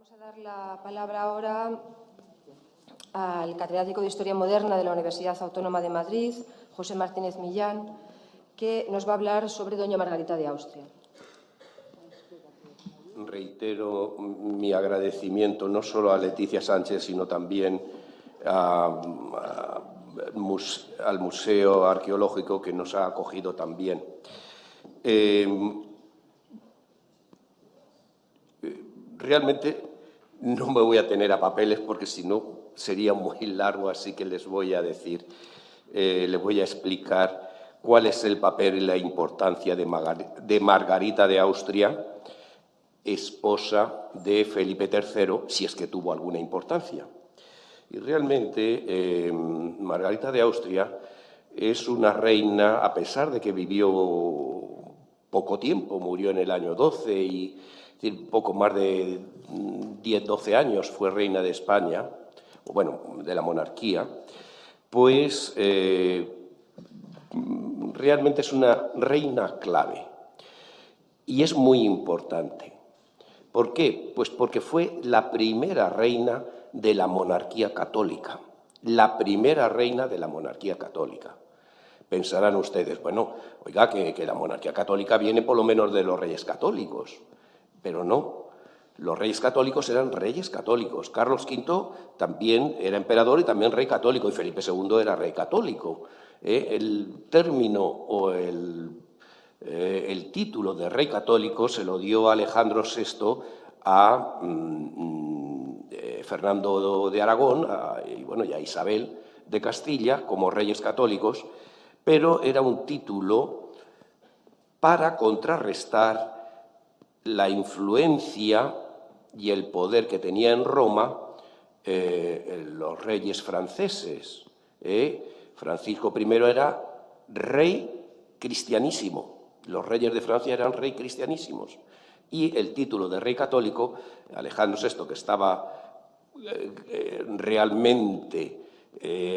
Vamos a dar la palabra ahora al catedrático de Historia Moderna de la Universidad Autónoma de Madrid, José Martínez Millán, que nos va a hablar sobre doña Margarita de Austria. Reitero mi agradecimiento no solo a Leticia Sánchez, sino también al Museo Arqueológico, que nos ha acogido también. Realmente no me voy a tener a papeles porque si no sería muy largo, así que les voy a decir, les voy a explicar cuál es el papel y la importancia de Margarita de Austria, esposa de Felipe III, si es que tuvo alguna importancia. Y realmente Margarita de Austria es una reina, a pesar de que vivió poco tiempo, murió en el año 12 y poco más de 10-12 años fue reina de España, o bueno, de la monarquía, pues realmente es una reina clave y es muy importante. ¿Por qué? Pues porque fue la primera reina de la monarquía católica, la primera reina de la monarquía católica. Pensarán ustedes, bueno, oiga, que la monarquía católica viene por lo menos de los reyes católicos, pero no. Los reyes católicos eran reyes católicos. Carlos V también era emperador y también rey católico, y Felipe II era rey católico. El término o el título de rey católico se lo dio Alejandro VI a Fernando de Aragón y a Isabel de Castilla como reyes católicos, pero era un título para contrarrestar la influencia y el poder que tenía en Roma los reyes franceses. Francisco I era rey cristianísimo. Los reyes de Francia eran rey cristianísimos. Y el título de rey católico, Alejandro VI, que estaba realmente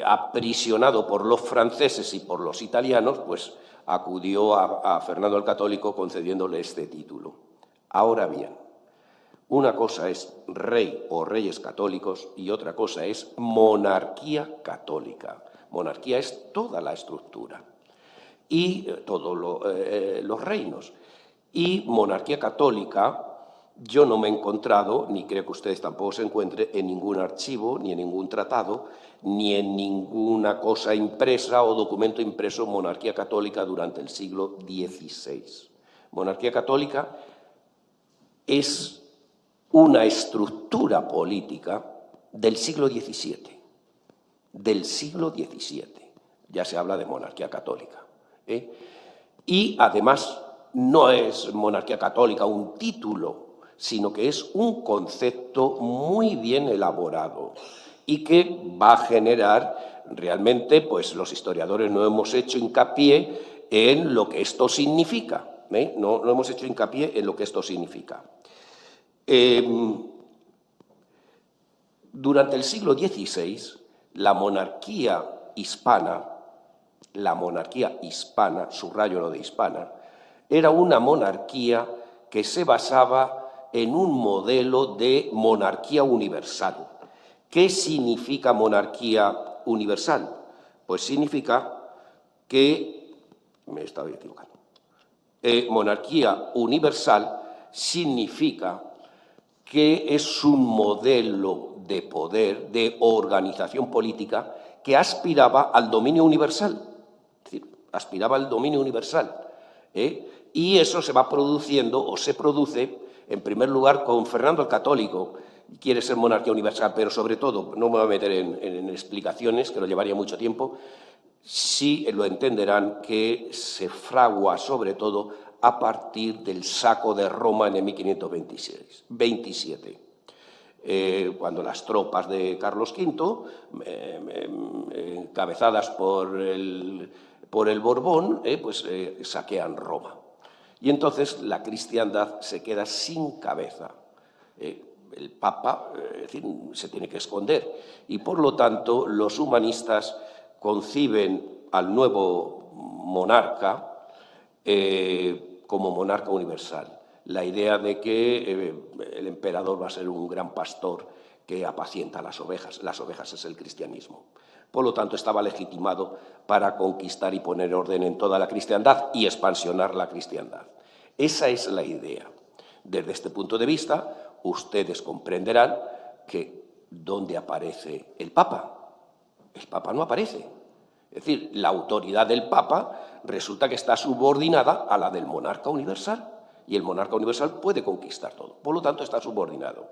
aprisionado por los franceses y por los italianos, pues acudió a Fernando el Católico concediéndole este título. Ahora bien, una cosa es rey o reyes católicos y otra cosa es monarquía católica. Monarquía es toda la estructura y todos los reinos. Y monarquía católica yo no me he encontrado, ni creo que ustedes tampoco se encuentren, en ningún archivo, ni en ningún tratado, ni en ninguna cosa impresa o documento impreso monarquía católica durante el siglo XVI. Monarquía católica es una estructura política del siglo XVII. Del siglo XVII. Ya se habla de monarquía católica. Y además no es monarquía católica un título, sino que es un concepto muy bien elaborado y que va a generar realmente, pues los historiadores no hemos hecho hincapié en lo que esto significa. No hemos hecho hincapié en lo que esto significa. Durante el siglo XVI, la monarquía hispana, subrayo lo de hispana, era una monarquía que se basaba en un modelo de monarquía universal. ¿Qué significa monarquía universal? Pues significa que... me estaba equivocando. Monarquía universal significa que es un modelo de poder, de organización política, que aspiraba al dominio universal. Es decir, aspiraba al dominio universal. Y eso se va produciendo, o se produce, en primer lugar, con Fernando el Católico. Quiere ser monarquía universal, pero sobre todo, no me voy a meter en explicaciones, que lo llevaría mucho tiempo, sí lo entenderán que se fragua sobre todo a partir del saco de Roma en el 1527. Cuando las tropas de Carlos V, encabezadas por el Borbón, saquean Roma. Y entonces la cristiandad se queda sin cabeza. El Papa se tiene que esconder. Y por lo tanto los humanistas conciben al nuevo monarca como monarca universal. la idea de que el emperador va a ser un gran pastor que apacienta las ovejas es el cristianismo. Por lo tanto, estaba legitimado para conquistar y poner orden en toda la cristiandad y expansionar la cristiandad. Esa es la idea. Desde este punto de vista, ustedes comprenderán que ¿dónde aparece el Papa? El Papa no aparece. Es decir, la autoridad del Papa resulta que está subordinada a la del monarca universal, y el monarca universal puede conquistar todo. Por lo tanto, está subordinado.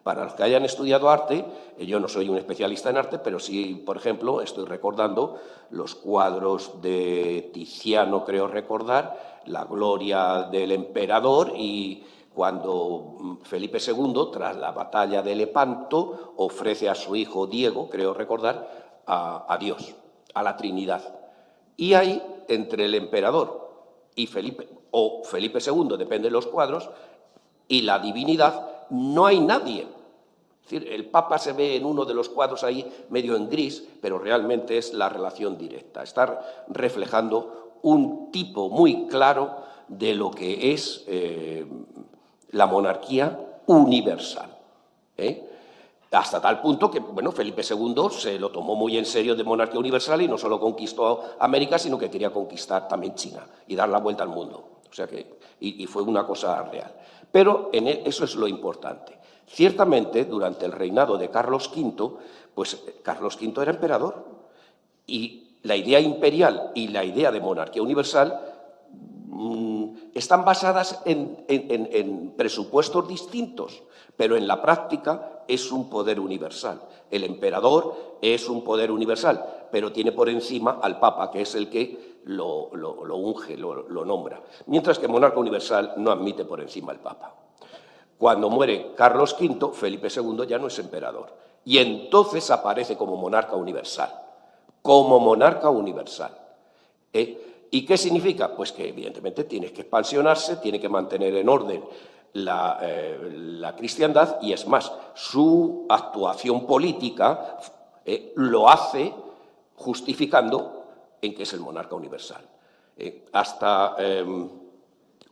Para los que hayan estudiado arte, yo no soy un especialista en arte, pero sí, por ejemplo, estoy recordando los cuadros de Tiziano, creo recordar, la gloria del emperador, y cuando Felipe II, tras la batalla de Lepanto, ofrece a su hijo Diego, creo recordar, a Dios, a la Trinidad. Y ahí, entre el emperador y Felipe, o Felipe II, depende de los cuadros, y la divinidad, no hay nadie. Es decir, el Papa se ve en uno de los cuadros ahí medio en gris, pero realmente es la relación directa. Está reflejando un tipo muy claro de lo que es la monarquía universal. Hasta tal punto que, bueno, Felipe II se lo tomó muy en serio de monarquía universal y no solo conquistó América, sino que quería conquistar también China y dar la vuelta al mundo. O sea que, y fue una cosa real. Pero eso es lo importante. Ciertamente, durante el reinado de Carlos V, pues Carlos V era emperador, y la idea imperial y la idea de monarquía universal están basadas en presupuestos distintos, pero en la práctica es un poder universal. El emperador es un poder universal, pero tiene por encima al Papa, que es el que lo unge, lo nombra. Mientras que monarca universal no admite por encima al Papa. Cuando muere Carlos V, Felipe II ya no es emperador. Y entonces aparece como monarca universal. Como monarca universal. ¿Y qué significa? Pues que evidentemente tiene que expansionarse, tiene que mantener en orden la cristiandad, y es más, su actuación política lo hace justificando en que es el monarca universal. Hasta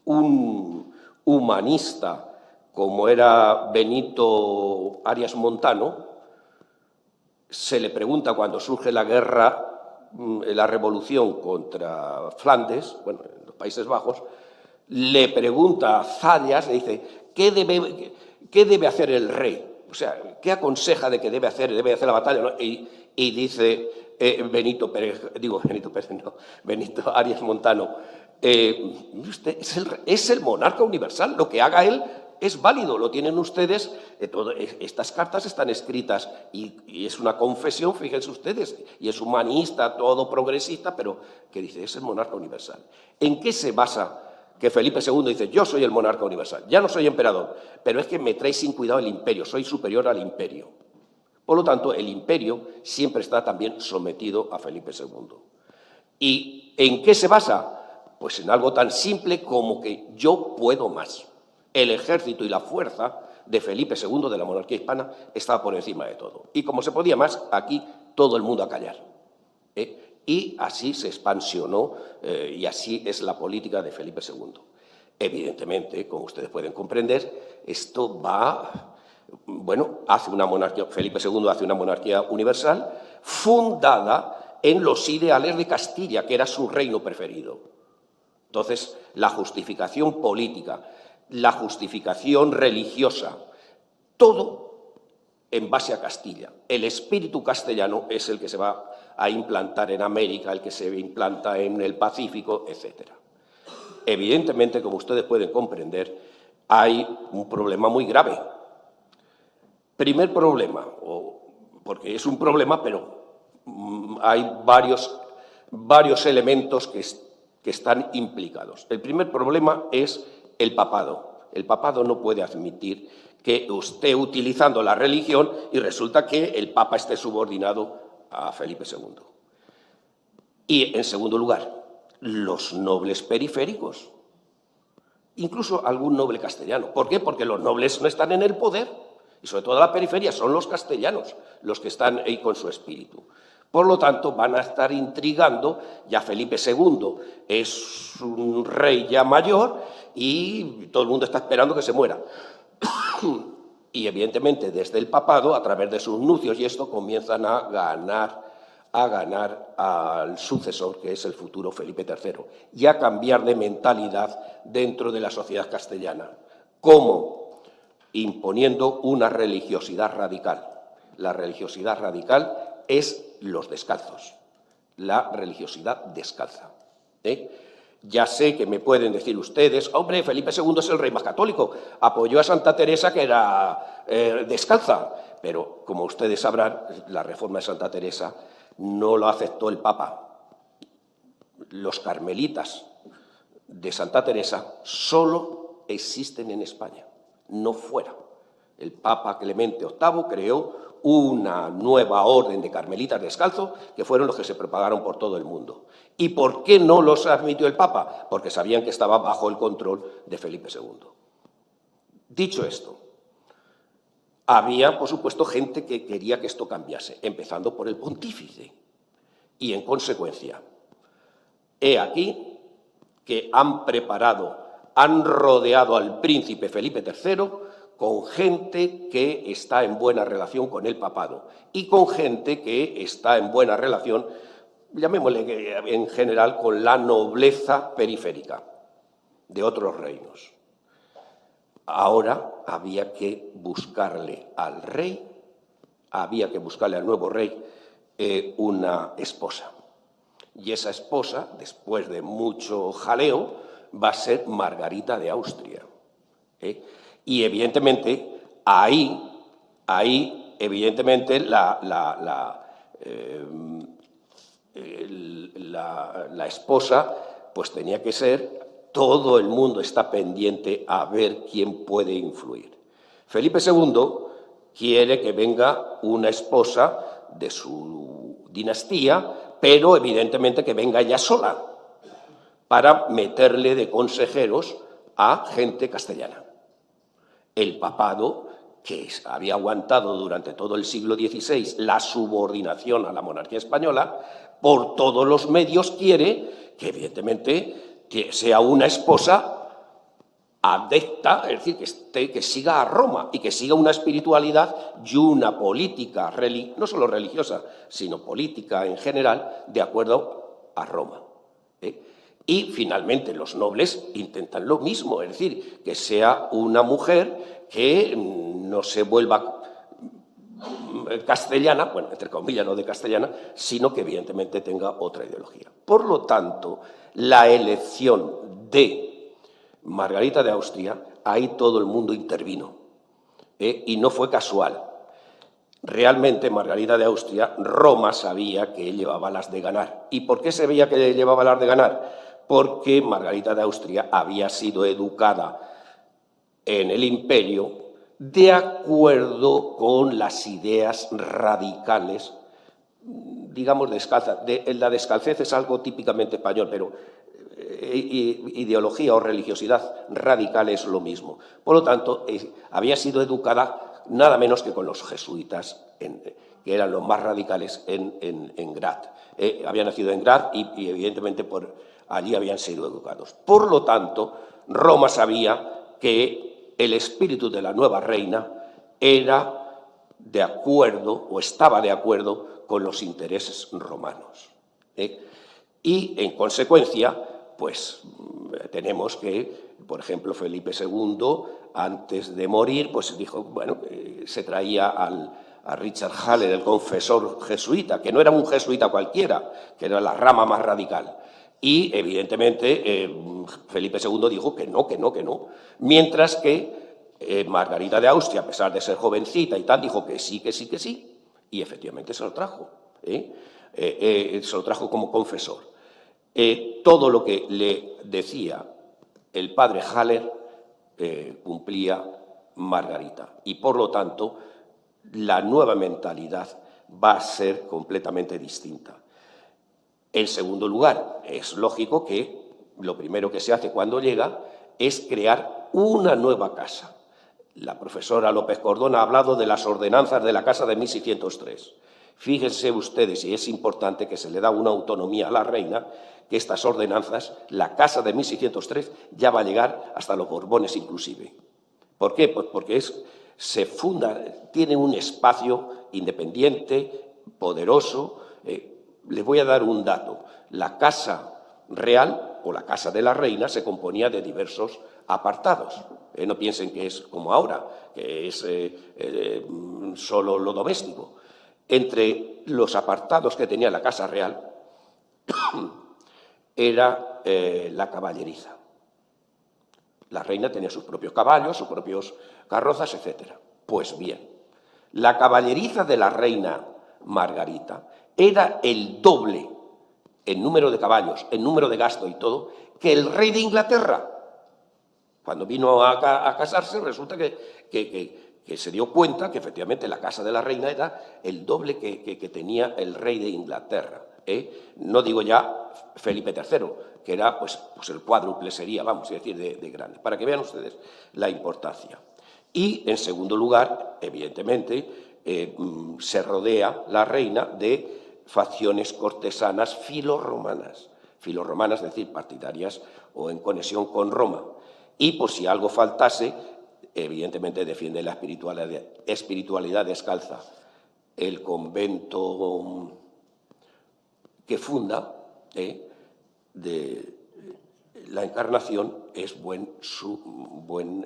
un humanista como era Benito Arias Montano, se le pregunta cuando surge la guerra, la revolución contra Flandes, bueno, en los Países Bajos, le pregunta a Zayas, le dice, ¿qué debe hacer el rey? O sea, ¿qué aconseja de que debe hacer la batalla? ¿No? Y dice Benito Arias Montano, usted es el monarca universal, lo que haga él es válido, lo tienen ustedes, estas cartas están escritas y es una confesión, fíjense ustedes, y es humanista, todo progresista, pero que dice, es el monarca universal. ¿En qué se basa que Felipe II dice, yo soy el monarca universal, ya no soy emperador, pero es que me trae sin cuidado el imperio, soy superior al imperio? Por lo tanto, el imperio siempre está también sometido a Felipe II. ¿Y en qué se basa? Pues en algo tan simple como que yo puedo más. El ejército y la fuerza de Felipe II, de la monarquía hispana, estaba por encima de todo. Y como se podía más, aquí todo el mundo a callar. Y así se expansionó, y así es la política de Felipe II. Evidentemente, como ustedes pueden comprender, esto va, bueno, Felipe II hace una monarquía universal fundada en los ideales de Castilla, que era su reino preferido. Entonces, la justificación política, la justificación religiosa, todo en base a Castilla. El espíritu castellano es el que se va a implantar en América, el que se implanta en el Pacífico, etc. Evidentemente, como ustedes pueden comprender, hay un problema muy grave. Primer problema, porque es un problema, pero hay varios elementos que están implicados. El primer problema es el papado. El papado no puede admitir que esté utilizando la religión y resulta que el Papa esté subordinado a Felipe II. Y, en segundo lugar, los nobles periféricos, incluso algún noble castellano. ¿Por qué? Porque los nobles no están en el poder, y sobre todo la periferia son los castellanos los que están ahí con su espíritu. Por lo tanto, van a estar intrigando. Ya Felipe II es un rey ya mayor y todo el mundo está esperando que se muera. Y evidentemente desde el papado, a través de sus nupcios y esto, comienzan a ganar al sucesor, que es el futuro Felipe III, y a cambiar de mentalidad dentro de la sociedad castellana. ¿Cómo? Imponiendo una religiosidad radical. La religiosidad radical es los descalzos, la religiosidad descalza. Ya sé que me pueden decir ustedes, hombre, Felipe II es el rey más católico, apoyó a Santa Teresa que era descalza, pero como ustedes sabrán, la reforma de Santa Teresa no lo aceptó el Papa. Los carmelitas de Santa Teresa solo existen en España, no fuera. El Papa Clemente VIII creó una nueva orden de carmelitas descalzos que fueron los que se propagaron por todo el mundo. ¿Y por qué no los admitió el Papa? Porque sabían que estaba bajo el control de Felipe II. Dicho esto, había, por supuesto, gente que quería que esto cambiase, empezando por el pontífice. Y, en consecuencia, he aquí que han rodeado al príncipe Felipe III con gente que está en buena relación con el papado y con gente que está en buena relación, llamémosle en general, con la nobleza periférica de otros reinos. Ahora había que buscarle al rey, había que buscarle al nuevo rey una esposa. Y esa esposa, después de mucho jaleo, va a ser Margarita de Austria. Y evidentemente, evidentemente la esposa pues tenía que ser, todo el mundo está pendiente a ver quién puede influir. Felipe II quiere que venga una esposa de su dinastía, pero evidentemente que venga ella sola, para meterle de consejeros a gente castellana. El papado, que había aguantado durante todo el siglo XVI la subordinación a la monarquía española, por todos los medios quiere que, evidentemente, que sea una esposa adepta, es decir, que siga a Roma y que siga una espiritualidad y una política, no solo religiosa, sino política en general, de acuerdo a Roma. Y, finalmente, los nobles intentan lo mismo, es decir, que sea una mujer que no se vuelva castellana, bueno, entre comillas, no de castellana, sino que evidentemente tenga otra ideología. Por lo tanto, la elección de Margarita de Austria, ahí todo el mundo intervino, y no fue casual. Realmente, Margarita de Austria, Roma sabía que llevaba las de ganar. ¿Y por qué se veía que llevaba las de ganar? Porque Margarita de Austria había sido educada en el imperio de acuerdo con las ideas radicales, digamos, descalzas. La descalcez es algo típicamente español, pero ideología o religiosidad radical es lo mismo. Por lo tanto, había sido educada nada menos que con los jesuitas, que eran los más radicales en Graz. Había nacido en Graz y evidentemente allí habían sido educados. Por lo tanto, Roma sabía que el espíritu de la nueva reina era de acuerdo o estaba de acuerdo con los intereses romanos. Y, en consecuencia, pues tenemos que, por ejemplo, Felipe II, antes de morir, pues dijo, bueno, se traía a Richard Haller, el confesor jesuita, que no era un jesuita cualquiera, que era la rama más radical. Y, evidentemente, Felipe II dijo que no. Mientras que Margarita de Austria, a pesar de ser jovencita y tal, dijo que sí, y efectivamente se lo trajo. Se lo trajo como confesor. Todo lo que le decía el padre Haller cumplía Margarita. Y, por lo tanto, la nueva mentalidad va a ser completamente distinta. En segundo lugar, es lógico que lo primero que se hace cuando llega es crear una nueva casa. La profesora López Cordón ha hablado de las ordenanzas de la casa de 1603. Fíjense ustedes, y es importante que se le da una autonomía a la reina, que estas ordenanzas, la Casa de 1603, ya va a llegar hasta los Borbones inclusive. ¿Por qué? Pues porque se funda, tiene un espacio independiente, poderoso. Les voy a dar un dato. La Casa Real o la Casa de la Reina se componía de diversos apartados. No piensen que es como ahora, que es solo lo doméstico. Entre los apartados que tenía la Casa Real era la caballeriza. La reina tenía sus propios caballos, sus propios carrozas, etc. Pues bien, la caballeriza de la reina Margarita era el doble en número de caballos, en número de gasto y todo, que el rey de Inglaterra. Cuando vino a casarse, resulta que se dio cuenta que efectivamente la casa de la reina era el doble que tenía el rey de Inglaterra. No digo ya Felipe III, que era pues el cuádruple sería, vamos a decir, de grande, para que vean ustedes la importancia. Y, en segundo lugar, evidentemente, se rodea la reina de facciones cortesanas filorromanas, es decir, partidarias o en conexión con Roma. Y, por si algo faltase, evidentemente defiende la espiritualidad descalza. El convento que funda de la Encarnación es su buen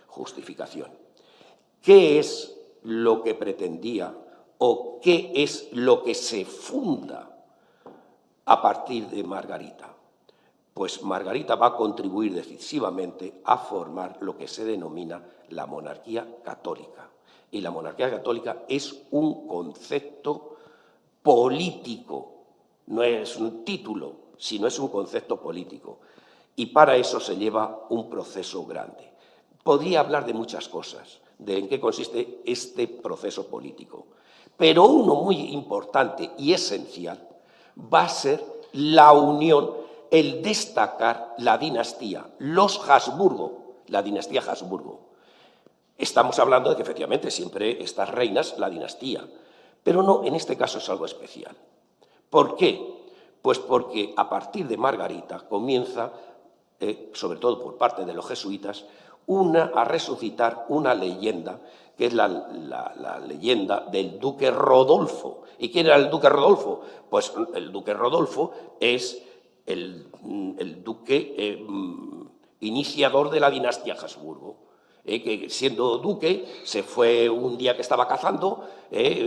justificación. ¿Qué es lo que pretendía o qué es lo que se funda a partir de Margarita? Pues Margarita va a contribuir decisivamente a formar lo que se denomina la monarquía católica. Y la monarquía católica es un concepto político, no es un título, sino es un concepto político. Y para eso se lleva un proceso grande. Podría hablar de muchas cosas, de en qué consiste este proceso político. Pero uno muy importante y esencial va a ser la unión, el destacar la dinastía, los Habsburgo, la dinastía Habsburgo. Estamos hablando de que efectivamente siempre estas reinas, la dinastía, pero no, en este caso es algo especial. ¿Por qué? Pues porque a partir de Margarita comienza, sobre todo por parte de los jesuitas, a resucitar una leyenda, que es la leyenda del duque Rodolfo. ¿Y quién era el duque Rodolfo? Pues el duque Rodolfo es el duque iniciador de la dinastía Habsburgo. Que siendo duque se fue un día que estaba cazando,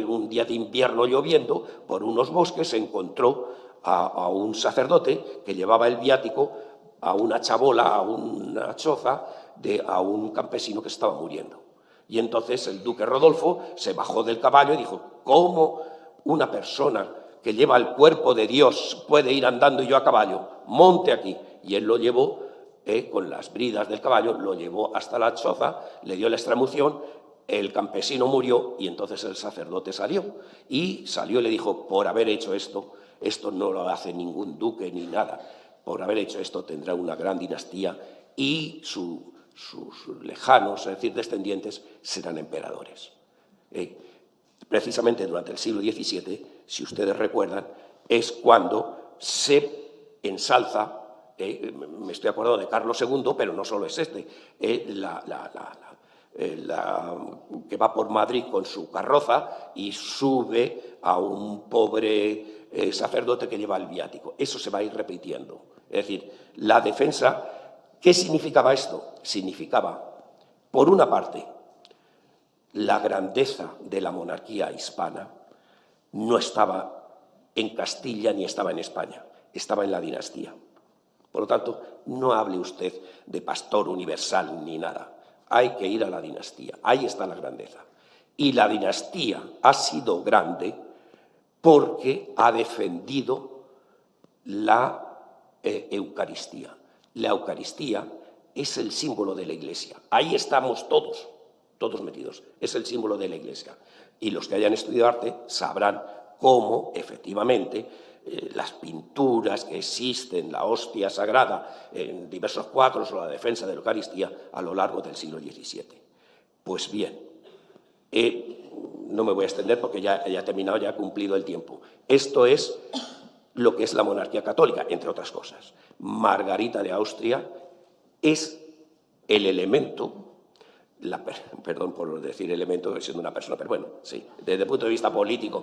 un día de invierno lloviendo, por unos bosques se encontró a un sacerdote que llevaba el viático a una chabola, a una choza, a un campesino que estaba muriendo. Y entonces el duque Rodolfo se bajó del caballo y dijo: ¿cómo una persona que lleva el cuerpo de Dios puede ir andando y yo a caballo? Monte aquí. Y él lo llevó con las bridas del caballo, lo llevó hasta la choza, le dio la extremunción, el campesino murió y entonces el sacerdote salió. Y salió y le dijo: por haber hecho esto no lo hace ningún duque ni nada, por haber hecho esto tendrá una gran dinastía y sus lejanos, es decir, descendientes, serán emperadores. Precisamente durante el siglo XVII, si ustedes recuerdan, es cuando se ensalza, me estoy acordando de Carlos II, pero no solo es este, que va por Madrid con su carroza y sube a un pobre sacerdote que lleva el viático. Eso se va a ir repitiendo. Es decir, la defensa, ¿qué significaba esto? Significaba, por una parte, la grandeza de la monarquía hispana no estaba en Castilla ni estaba en España, estaba en la dinastía. Por lo tanto, no hable usted de pastor universal ni nada. Hay que ir a la dinastía. Ahí está la grandeza. Y la dinastía ha sido grande porque ha defendido la Eucaristía. La Eucaristía es el símbolo de la Iglesia. Ahí estamos todos metidos. Es el símbolo de la Iglesia. Y los que hayan estudiado arte sabrán cómo, efectivamente, las pinturas que existen, la hostia sagrada, en diversos cuadros o la defensa de la Eucaristía a lo largo del siglo XVII. Pues bien, no me voy a extender porque ya he terminado, ya he cumplido el tiempo. Esto es lo que es la monarquía católica, entre otras cosas. Margarita de Austria es el elemento, perdón por decir elemento siendo una persona, pero bueno, sí, desde el punto de vista político,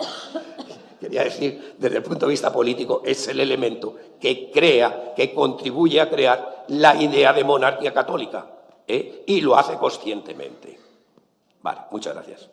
quería decir, desde el punto de vista político, es el elemento que crea, que contribuye a crear la idea de monarquía católica, y lo hace conscientemente. Vale, muchas gracias.